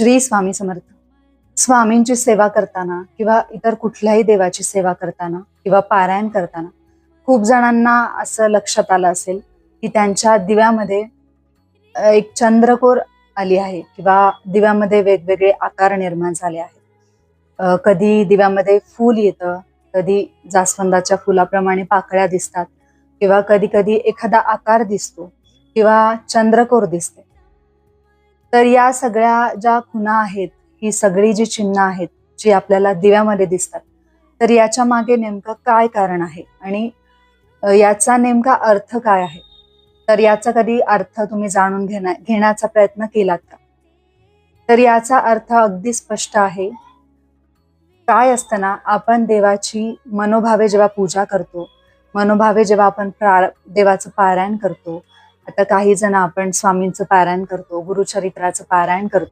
श्री स्वामी समर्थ. स्वामींची सेवा करताना किंवा इतर कुठल्याही देवाची सेवा करताना किंवा पारायण करताना खूप जणांना असं लक्षात आलं असेल की त्यांच्या दिव्यामध्ये एक चंद्रकोर आली आहे किंवा दिव्यामध्ये वेगवेगळे आकार निर्माण झाले आहेत. कधी दिव्यामध्ये फूल येतं, कधी जास्वंदाच्या फुलाप्रमाणे पाकळ्या दिसतात किंवा कधी कधी एखादा आकार दिसतो किंवा चंद्रकोर दिसते. तर या सगळ्या ज्या खुणा आहेत, ही सगळी जी चिन्ह आहेत जी आपल्याला दिव्यामध्ये दिसतात, तर याच्या मागे नेमकं काय कारण आहे आणि याचा नेमका अर्थ काय आहे? तर याचा कधी अर्थ तुम्ही जाणून घेण्याचा प्रयत्न केलात का? तर याचा अर्थ अगदी स्पष्ट आहे. काय असतं ना, आपण देवाची मनोभावे जेव्हा पूजा करतो, मनोभावे जेव्हा आपण देवाचं पारायण करतो, आता काही जण आपण स्वामींचं पारायण करतो, गुरुचरित्राचं पारायण करतो,